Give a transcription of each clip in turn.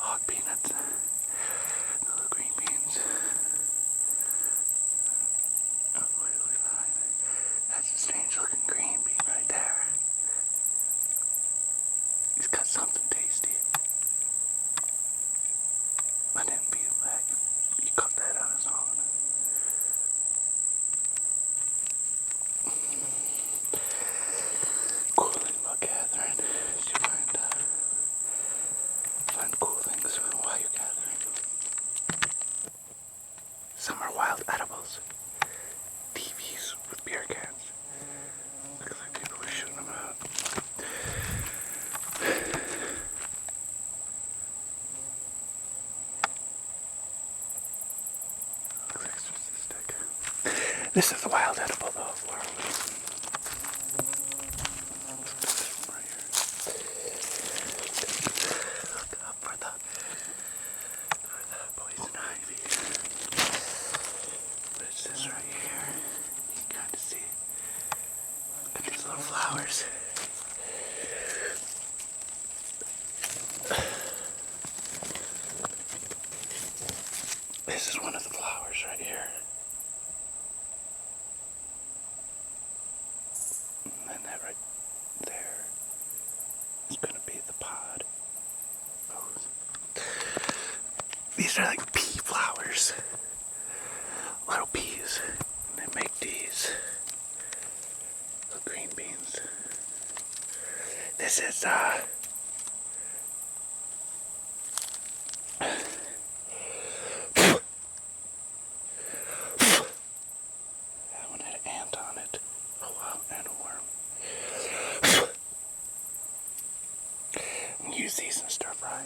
hog peanuts, the little green beans. Oh, what do we find? That's a strange looking green bean right there. He's got something tasty. I didn't beat him back. He caught that on his own. Cool thing about gathering is you find cool things while you're gathering. Some are wild edibles. TVs with beer cans. Looks like people were shooting them out. Looks like it's just a stick. This is the wild edible though. Flowers. This is one of the flowers right here. And then that right there is going to be the pod. Oh. These are like pea flowers. Little peas. And they make these. Green beans. This is that one had an ant on it. Oh wow, and a worm. Use these in stir fry.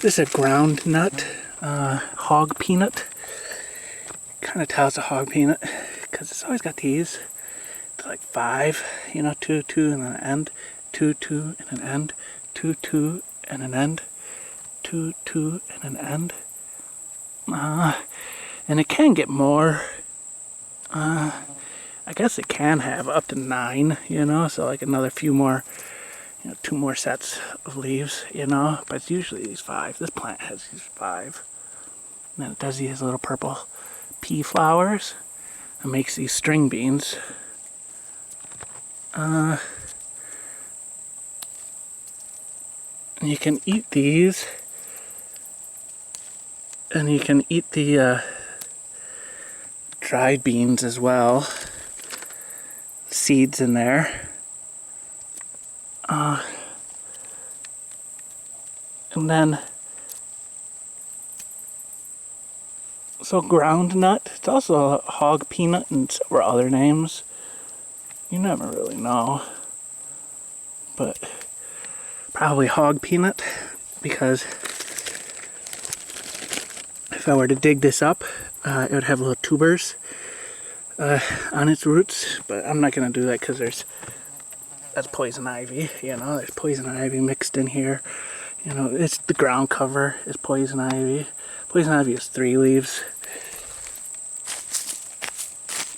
This is a ground nut, hog peanut. Kind of tell it's a hog peanut because it's always got these. It's like 5, you know, 2, 2, and then an end, 2, 2, and an end, 2, 2, and an end, 2, 2, and an end. And it can get more. I guess it can have up to 9, you know, so like another few more, you know, 2 more sets of leaves, you know, but it's usually these 5. This plant has these 5. And then it does these little purple pea flowers and makes these string beans. And you can eat these, and you can eat the dried beans as well. Seeds in there. And then so ground nut, it's also a hog peanut and several other names. You never really know. But probably hog peanut, because if I were to dig this up, it would have little tubers on its roots. But I'm not going to do that because that's poison ivy, you know, there's poison ivy mixed in here. You know, it's the ground cover is poison ivy. Poison ivy is 3 leaves.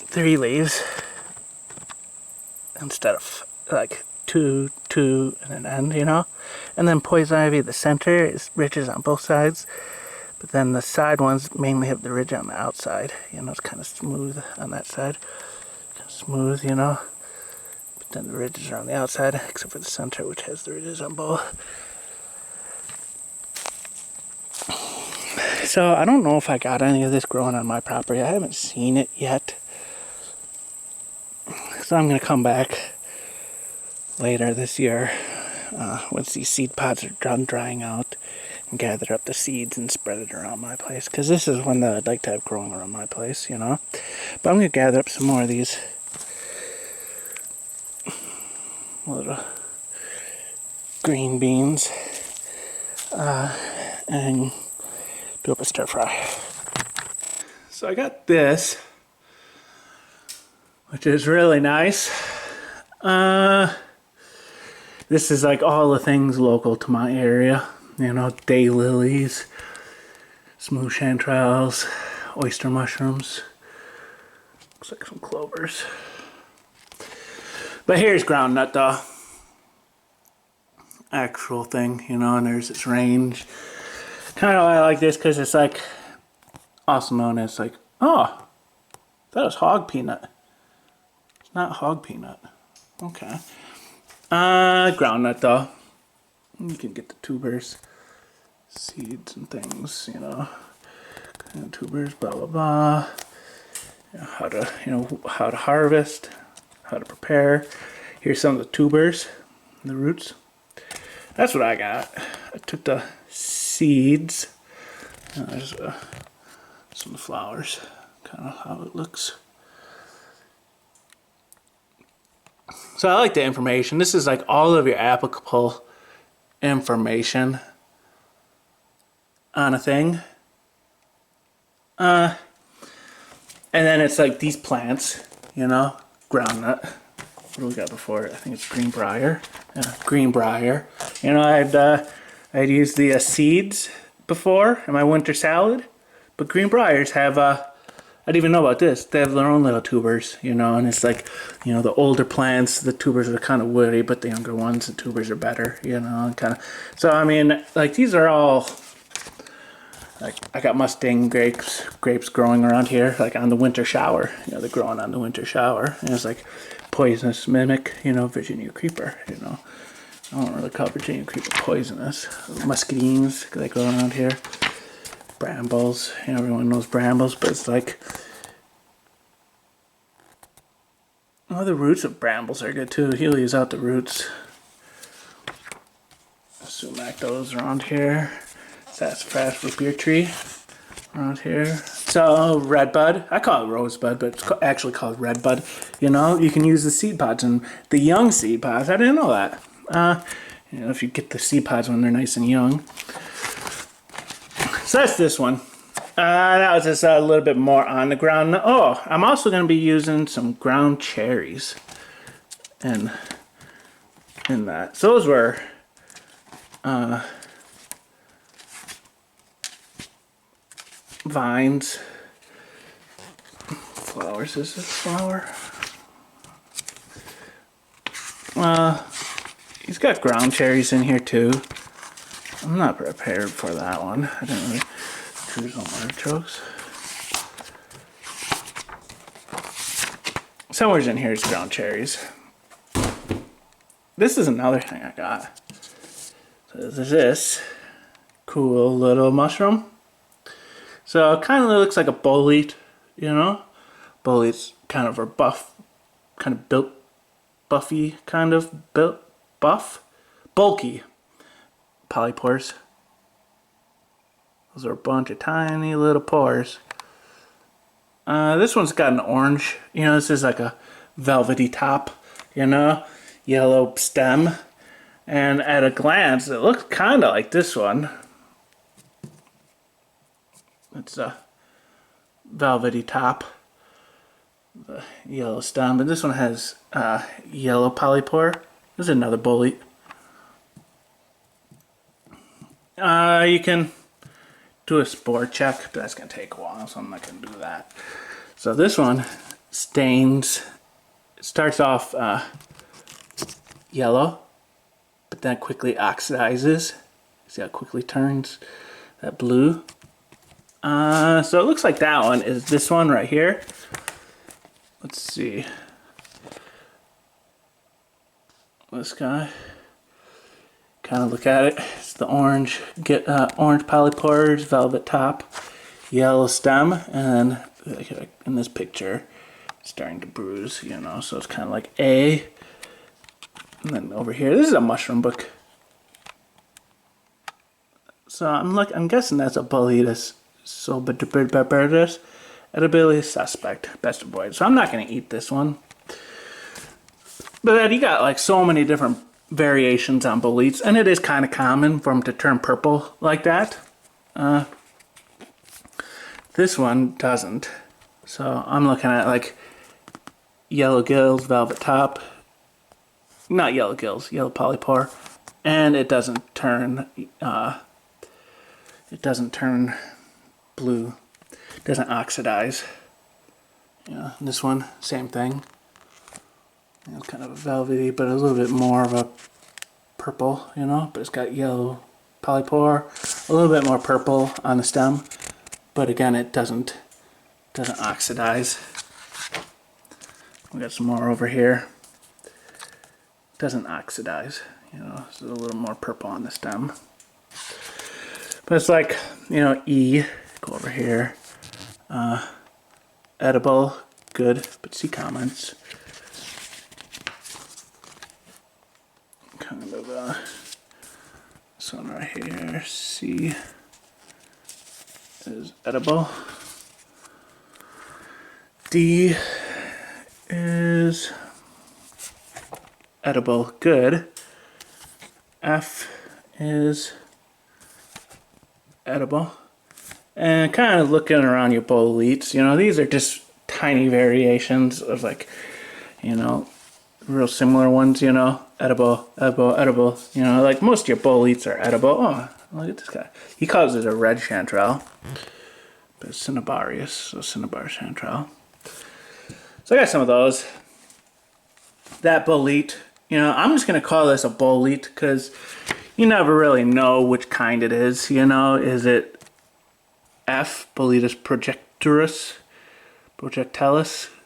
3 leaves instead of like 2, 2, and an end, you know. And then poison ivy, the center is ridges on both sides, but then the side ones mainly have the ridge on the outside. You know, it's kind of smooth on that side, kind of smooth, you know. But then the ridges are on the outside, except for the center, which has the ridges on both. So I don't know if I got any of this growing on my property. I haven't seen it yet. So I'm going to come back later this year once these seed pods are done drying out and gather up the seeds and spread it around my place. Because this is one that I'd like to have growing around my place, you know. But I'm going to gather up some more of these little green beans and do up a stir fry. So I got this, which is really nice. This is like all the things local to my area. You know, daylilies, smooth chanterelles, oyster mushrooms. Looks like some clovers. But here's groundnut though. actual thing, you know, and there's its range. Kind of why I like this, because it's like also known as like, oh, that was hog peanut. It's not hog peanut. Okay. Groundnut though. You can get the tubers, seeds and things, you know. And tubers, blah blah blah. You know, how to harvest, how to prepare. Here's some of the tubers, the roots. That's what I got. I took the seeds. There's some flowers, kind of how it looks. So I like the information. This is like all of your applicable information on a thing. And then it's like these plants, you know, groundnut. What do we got before it? I think it's greenbrier. Yeah, greenbrier. You know, I'd used the seeds before in my winter salad, but greenbriers have I didn't even know about this. They have their own little tubers, you know, and it's like, you know, the older plants, the tubers are kind of woody, but the younger ones, the tubers are better, you know, and kind of. So I mean, like these are all. Like I got Mustang grapes growing around here, like on the winter shower. You know, they're growing on the winter shower, and it's like poisonous mimic, you know, Virginia creeper. You know, I don't really call Virginia creeper poisonous. Muscadines, they grow around here. Brambles, you know, everyone knows brambles, but it's like, oh, the roots of brambles are good too. He'll use out the roots. Sumac, those around here. Sassafras root beer tree around here. So redbud, I call it rosebud, but it's actually called redbud. You know, you can use the seed pods and the young seed pods. I didn't know that. You know, if you get the seed pods when they're nice and young. So that's this one. That was just a little bit more on the ground. Oh, I'm also going to be using some ground cherries in that. So those were vines. Flowers. Is this flower? He's got ground cherries in here too. I'm not prepared for that one. I didn't really choose on artichokes. Somewhere's in here is ground cherries. This is another thing I got. So there's this cool little mushroom. So it kind of looks like a bolete, you know? Boletes kind of are buff, kind of built, buffy, kind of built, buff, bulky polypores. Those are a bunch of tiny little pores. This one's got an orange, you know, this is like a velvety top, you know, yellow stem. And at a glance, it looks kind of like this one. It's a velvety top, the yellow stem, but this one has yellow polypore. This is another bolete. You can do a spore check, but that's going to take a while, so I'm not going to do that. So this one stains, it starts off yellow, but then quickly oxidizes. See how it quickly turns that blue? So it looks like that one is this one right here. Let's see. This guy. Kind of look at it. It's the orange. Get orange polypores, velvet top, yellow stem, and then in this picture, it's starting to bruise. You know, so it's kind of like A. And then over here, this is a mushroom book. So I'm guessing that's a Boletus. So, but edibility suspect, best avoid. So I'm not going to eat this one. But then you got like so many different variations on boletes, and it is kind of common for them to turn purple like that. This one doesn't. So I'm looking at like yellow gills, velvet top. Not yellow gills, yellow polypore, and it doesn't turn. It doesn't turn blue. It doesn't oxidize. Yeah, this one, same thing. It's kind of a velvety, but a little bit more of a purple, you know, but it's got yellow polypore, a little bit more purple on the stem, but again, it doesn't oxidize. We got some more over here. Doesn't oxidize, you know, so a little more purple on the stem. But it's like, you know, E, go over here. Edible, good, but see comments. Kind of this one right here, C is edible. D is edible, good. F is edible. And kind of looking around your boletes, you know, these are just tiny variations of, like, you know, real similar ones, you know, edible, edible, edible, you know, like most of your boletes are edible. Oh, look at this guy. He calls it a red chanterelle, but it's cinnabarius, so cinnabar chanterelle. So I got some of those. That bolete, you know, I'm just going to call this a bolete because you never really know which kind it is, you know. Is it F, Boletus projectilis,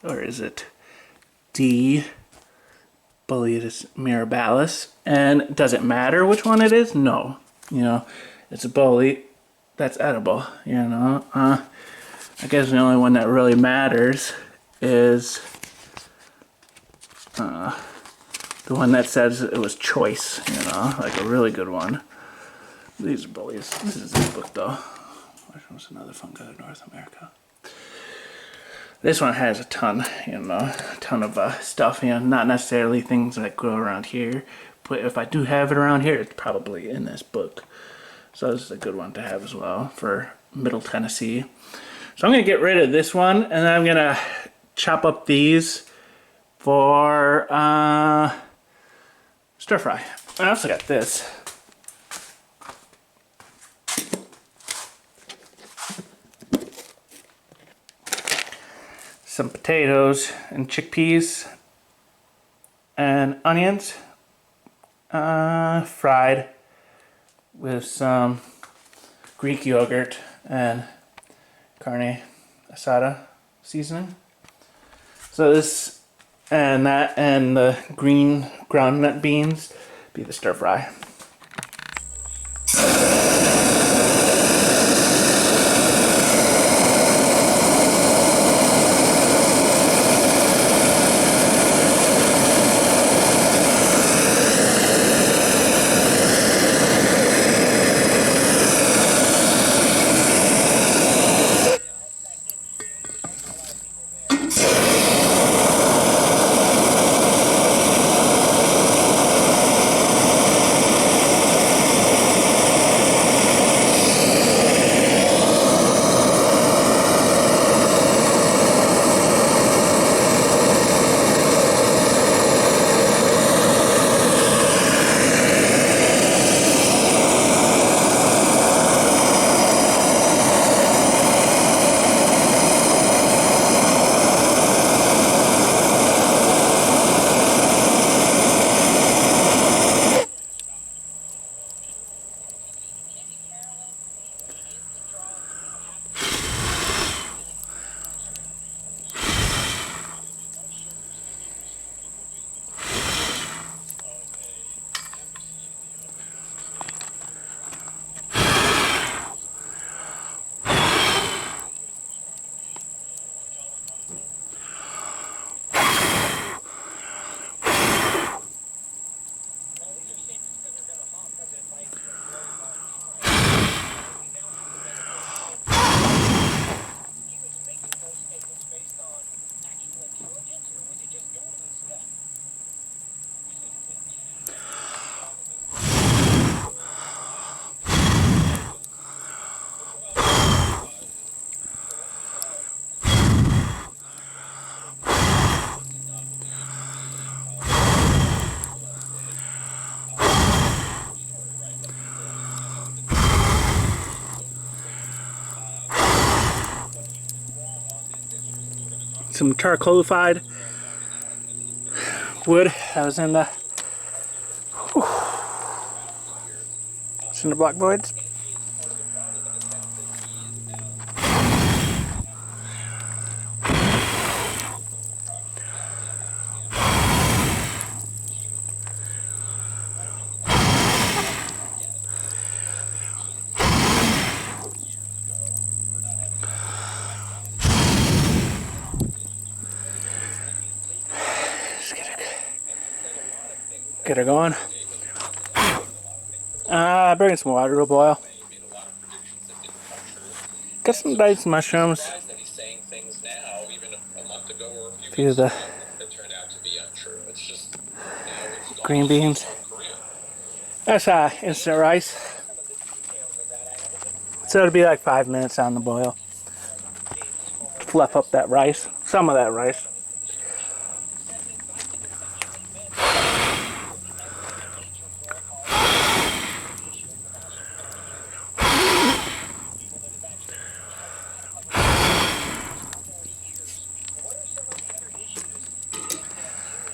or is it D, Boletus mirabilis? And does it matter which one it is? No. You know, it's a bolete that's edible, you know. I guess the only one that really matters is the one that says it was choice, you know, like a really good one. These are boletes. This is this book, though. Which one's another fungi of North America? This one has a ton, you know, a ton of stuff, you know, not necessarily things that grow around here, but if I do have it around here, it's probably in this book. So this is a good one to have as well for Middle Tennessee. So I'm going to get rid of this one, and then I'm going to chop up these for stir fry. I also got this. Some potatoes and chickpeas and onions fried with some Greek yogurt and carne asada seasoning. So this and that and the green groundnut beans be the stir fry. Some charcoalified wood that was in the Cinder block voids. Get her going. Bring some water to a boil. Got some diced mushrooms. A few of the green beans. That's instant rice. So it'll be like 5 minutes on the boil. Fluff up that rice. Some of that rice.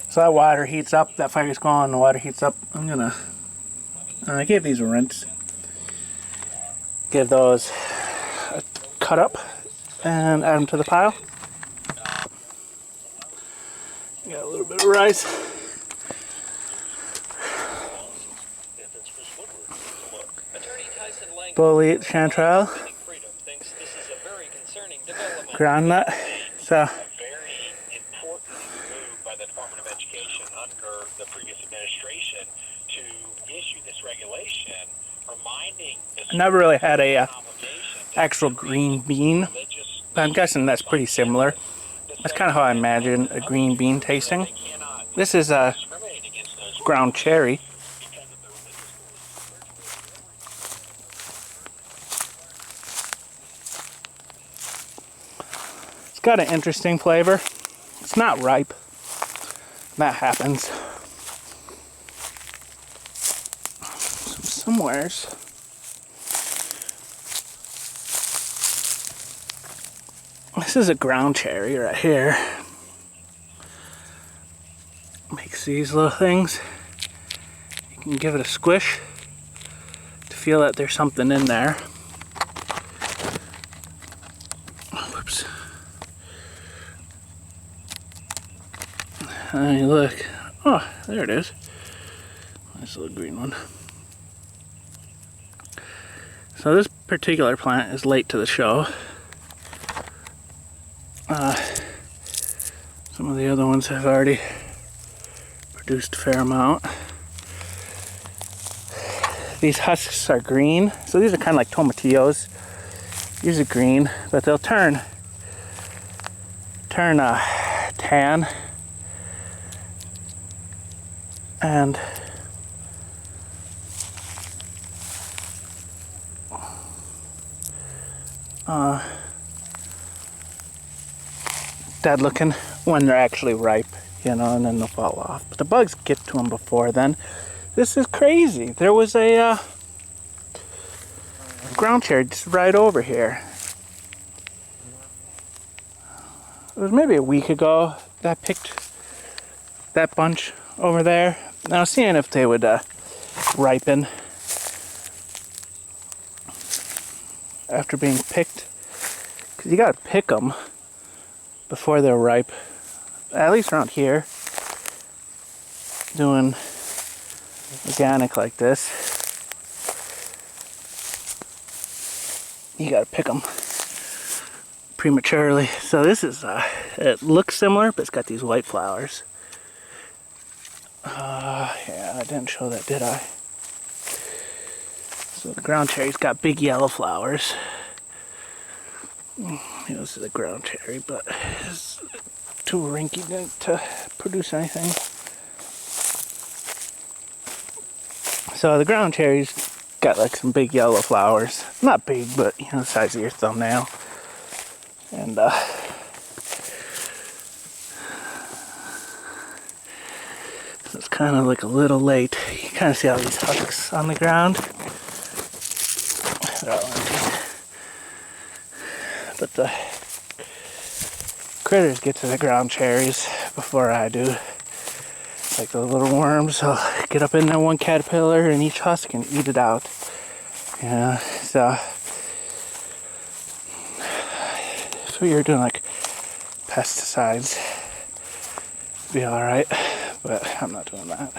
So that water heats up, that fire's going, the water heats up. I'm gonna give these a rinse. Give those a cut up and add them to the pile. Got a little bit of rice. Bully chanterelle. Groundnut. So I never really had a actual green bean, but I'm guessing that's pretty similar. That's kind of how I imagine a green bean tasting. This is a ground cherry. It's got an interesting flavor. It's not ripe. That happens. Somewheres. This is a ground cherry right here. Makes these little things. You can give it a squish to feel that there's something in there. Oh, whoops. Hey, look. Oh, there it is. Nice little green one. So this particular plant is late to the show. Some of the other ones have already produced a fair amount. These husks are green, so these are kind of like tomatillos. These are green, but they'll turn tan, and dead looking when they're actually ripe, you know, and then they'll fall off. But the bugs get to them before then. This is crazy. There was a ground cherry just right over here. It was maybe a week ago that I picked that bunch over there. And I was seeing if they would ripen after being picked. Because you gotta pick them before they're ripe. At least around here. Doing organic like this. You gotta pick them prematurely. So this is, it looks similar, but it's got these white flowers. Yeah, I didn't show that, did I? So the ground cherry's got big yellow flowers. This is a ground cherry, but it's too rinky-dink to produce anything. So the ground cherry's got like some big yellow flowers. Not big, but you know, the size of your thumbnail. And so it's kind of like a little late. You kind of see all these husks on the ground. They're all empty. But the critters get to the ground cherries before I do. Like the little worms, I'll get up in there one caterpillar and each husk and eat it out. Yeah, so if we were doing like pesticides, it'd be alright, but I'm not doing that.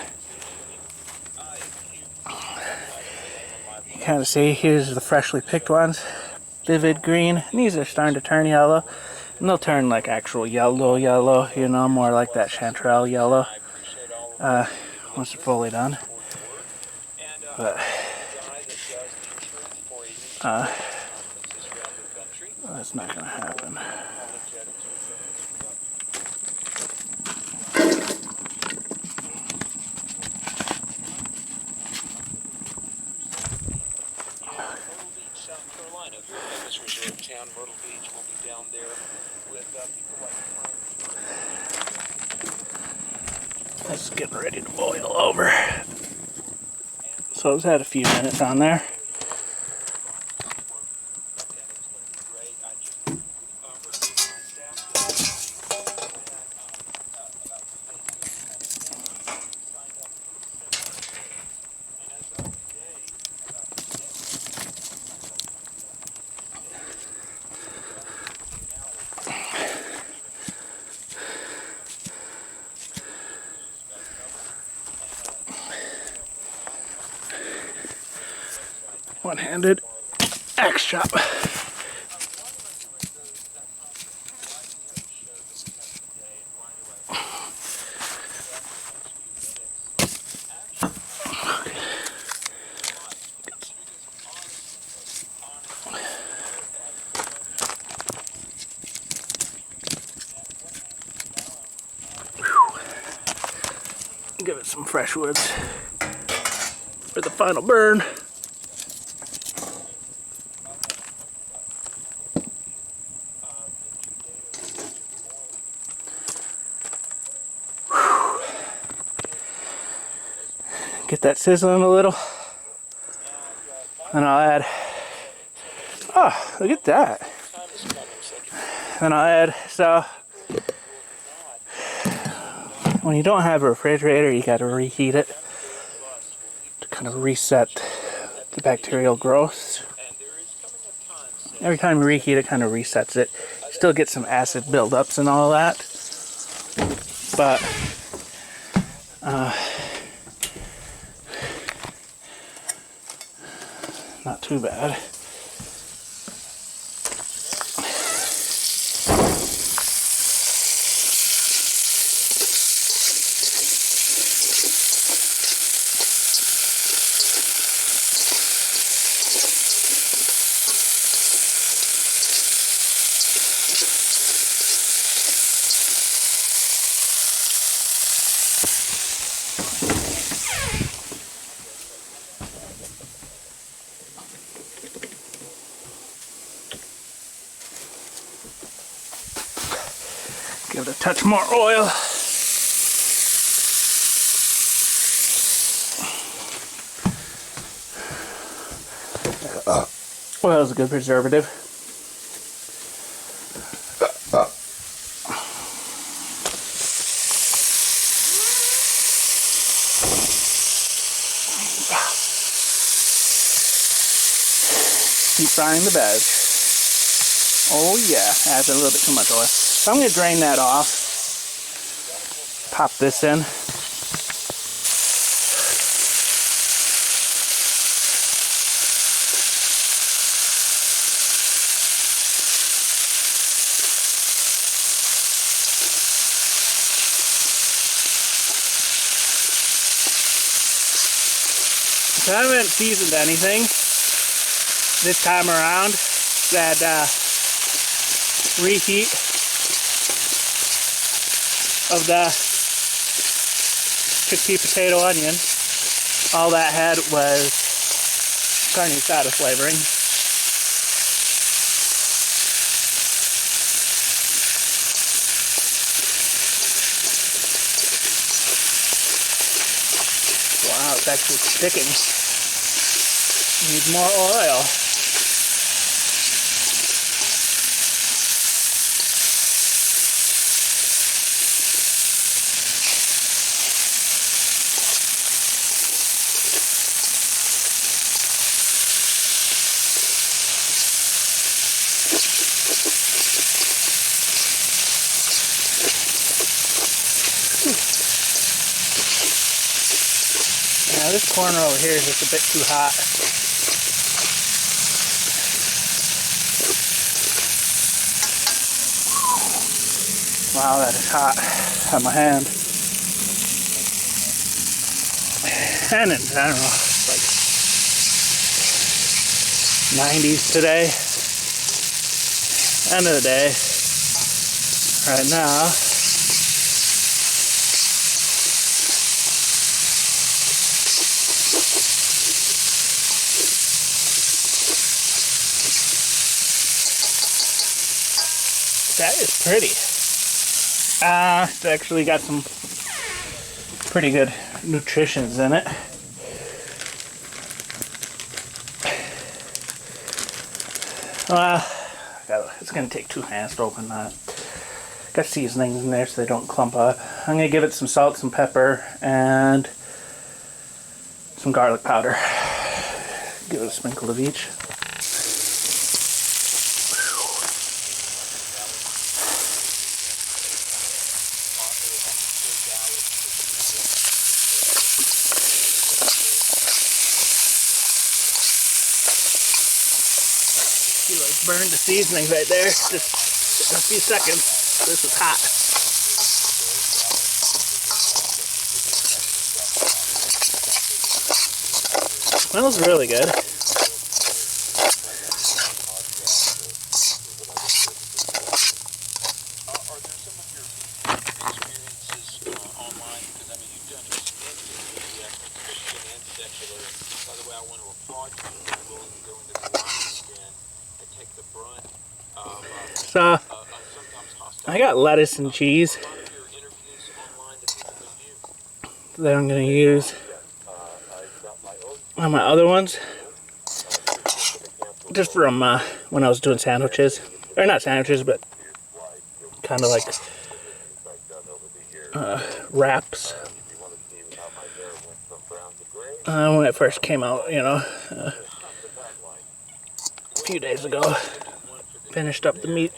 You kind of see, here's the freshly picked ones, vivid green, and these are starting to turn yellow, and they'll turn like actual yellow, you know, more like that chanterelle yellow, once they're fully done. But that's not gonna happen. This is getting ready to boil over. So it's had a few minutes on there. One-handed axe chop. Give it some fresh woods for the final burn. Get that sizzling a little. Then I'll add, oh, look at that. Then I'll add, so when you don't have a refrigerator, you got to reheat it to kind of reset the bacterial growth. Every time you reheat it, kind of resets it. You still get some acid buildups and all that, but not too bad. Give it a touch more oil. Oil is a good preservative. Keep frying the veg. Oh yeah, adds a little bit too much oil. So I'm going to drain that off. Pop this in. So I haven't seasoned anything this time around. That reheat of the chickpea potato onion, all that had was carne asada flavoring. Wow, it's actually sticking. Needs more oil. Now this corner over here is just a bit too hot. Wow, that is hot on my hand. And in general, it's like 90s today. End of the day. Right now. That is pretty. It's actually got some pretty good nutritions in it. It's gonna take 2 hands to open that. Got seasonings in there so they don't clump up. I'm gonna give it some salt, some pepper, and some garlic powder. Give it a sprinkle of each. See, like, burned the seasoning right there. Just in a few seconds. This is hot. Smells really good. So, I got lettuce and cheese that I'm going to use on my other ones. Just from when I was doing sandwiches. Or not sandwiches, but kind of like wraps. When it first came out, you know, a few days ago. Finished up the meat,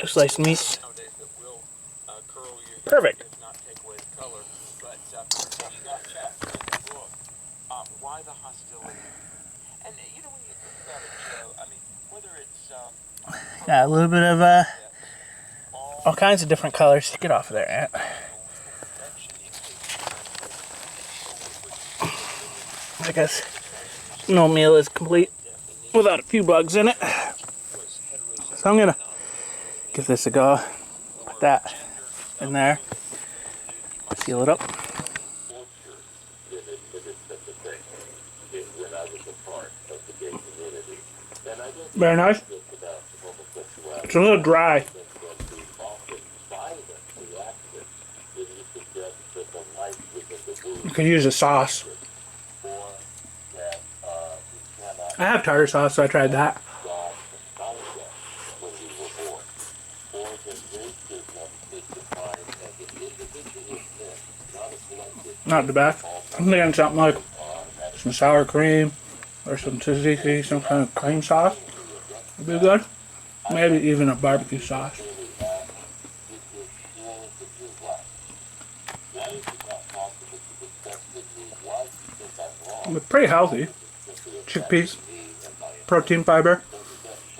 sliced meat. Perfect. Got a little bit of all kinds of different colors. Get off of there, Ant. I guess no meal is complete without a few bugs in it. So I'm gonna give this a go. Put that in there. Seal it up. Very nice. It's a little dry. You could use a sauce. I have tartar sauce, so I tried that. Not the best. I'm thinking something like some sour cream or some tzatziki, some kind of cream sauce would be good. Maybe even a barbecue sauce. But pretty healthy. Chickpeas, protein fiber,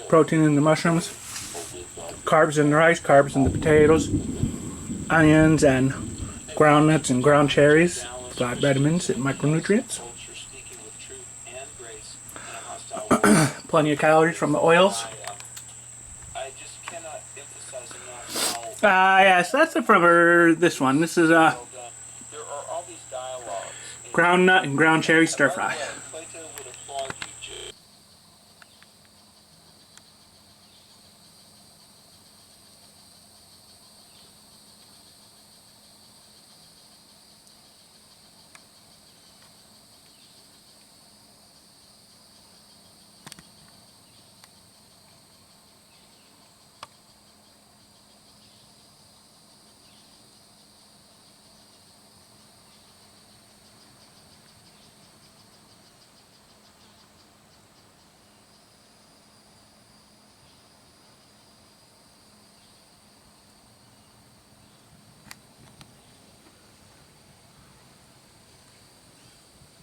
protein in the mushrooms, carbs in the rice, carbs in the potatoes, onions and ground nuts and ground cherries, provide vitamins and micronutrients. Plenty of calories from the oils. Yes, that's it for this one. This is ground nut and ground cherry stir fry.